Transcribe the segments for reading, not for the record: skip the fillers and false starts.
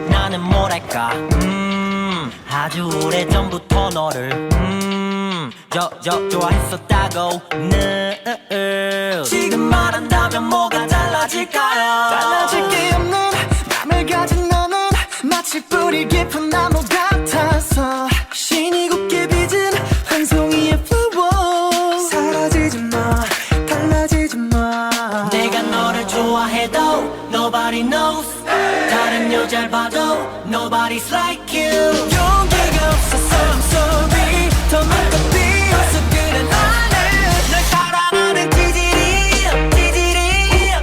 나는 뭐랄까 아주 오래전부터 너를 좋아했었다고. 지금 말한다면 뭐가 달라질까요? 달라질 게 없는 맘을 가진 너는 마치 뿌리 깊은 나무 같아서 신이 곱게 빚은 한 송이의 flower. 사라지지 마, 달라지지 마. 내가 너를 좋아해도 nobody knows. 다른 여자를 봐도 nobody's like you. 용기가 없어서 I'm sorry. 더 마음껏 비어서 그래 나는 널 사랑하는 찌질이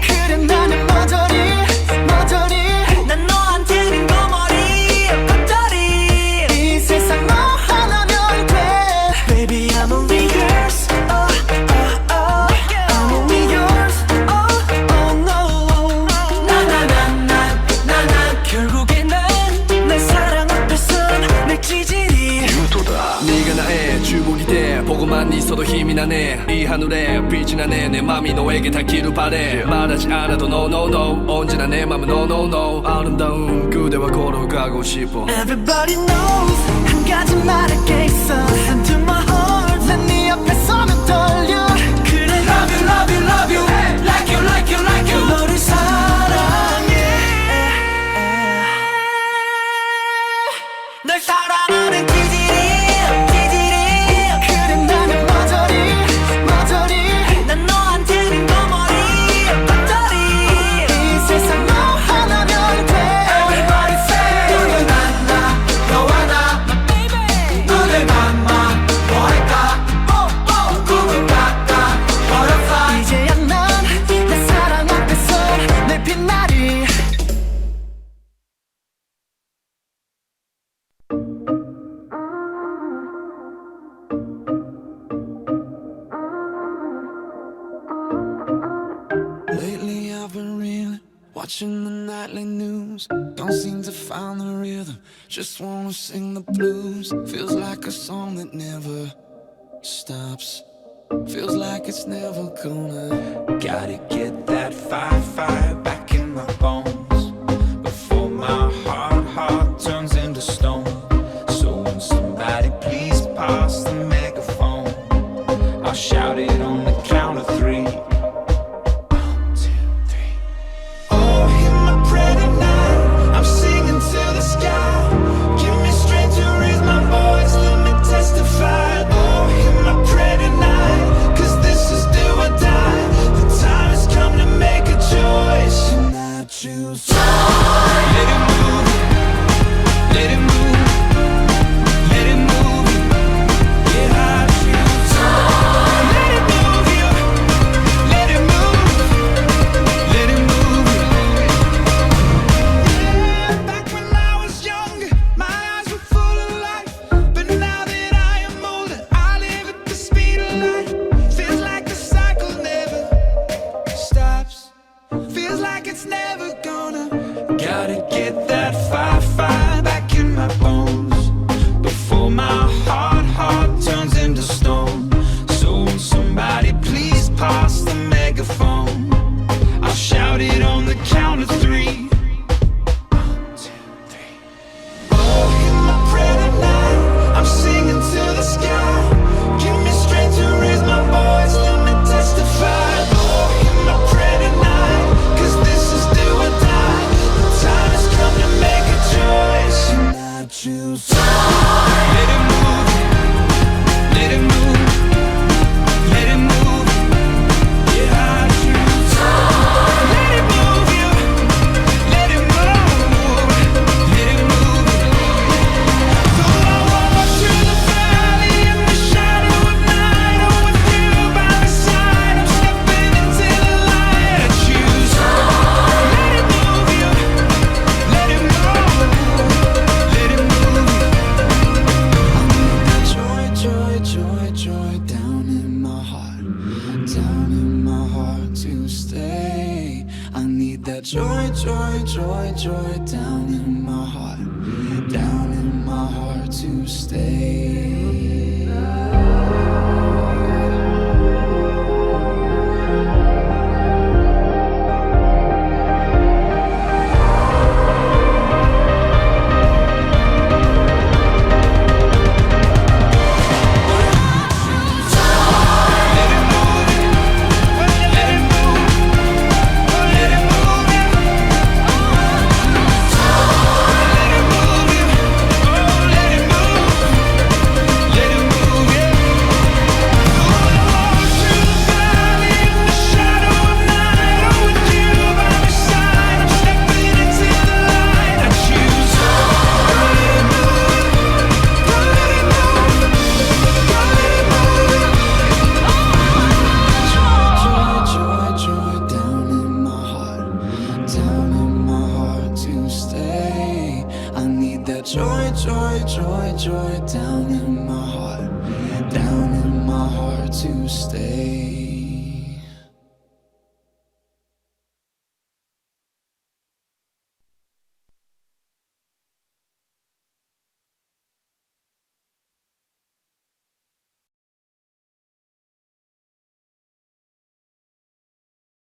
그래 나는 머저리 난 너한테는 거머리 겉절이. 이 세상 너 하나면 돼. Baby I'm only yours. I'm only yours. No. 난 결국에 날 사랑 앞에선 내 찌질이. 네가 나의 주복이 돼. 보고만 있어도 힘이 나네. 이 하늘에 빛이 나네. 내 맘이 너에게 닿기를 바래. 말하지 않아도 no no no. 언제나 내 맘은 no no no. 아름다운 그대와 걸어가고 싶어. Everybody knows 한 가지 말할 게 있어. Listen to my heart. 난 네 앞에 서면 떨려. 그래 love you love you love you like you like you like you. 너를 사랑해. 널 사랑하는 찌질이 그래 나는 머저리 난 너한테는 거머리 겉절이. 이 세상 너 하나면 돼. Everybody say 오늘 만나 너와 나 오늘 밤만 뭐 할까 꿈을 꿨다 butterfly. 이제야 난 내 사랑 앞에서 늘 빛나리. Lately I've been reeling, watching the nightly news. Don't seem to find the rhythm, just wanna sing the blues. Feels like a song that never stops. Feels like it's never gonna. Gotta get that fire back in my bones before my heart turns into stone. So when somebody please pass the megaphone, I'll shout it on the count of three. Oh, hear my prayer tonight. I'm singing to the sky. Give me strength to raise my voice. Let me testify. Oh, hear my prayer tonight. 'Cause this is do or die. The time has come to make a choice. And I choose. Let it move. Let it move. Let it move. Yeah, I choose. Let it move you. Let it move. Let it move you. Yeah, back when I was younger, my eyes were full of life. But now that I am older, I live at the speed of light. Feels like the cycle never stops. Feels like it's never gonna. Gotta get that fire back in my bones before my heart turns into stone. So when somebody please pass the megaphone, I'll shout it on the count of three. 1, 2, 3. Oh, hear my prayer tonight. I'm singing to the sky. Give me strength to raise my voice. Let me testify. Oh, hear my prayer tonight. 'Cause this is do or die. The time has come to make a choice. And I choose. Let it move. Let it move. Let it move. Yeah, I choose. Let it move you. Let it move. Let it move. Though I walk through the valley in the shadow of night, oh, with you by my side, I'm stepping into the light. I choose. Let it move you. Let it move. Let it move you. Joy down in my heart to stay. I need that joy, joy, joy, joy down in my heart to stay. Joy, joy, joy, joy down in my heart to stay.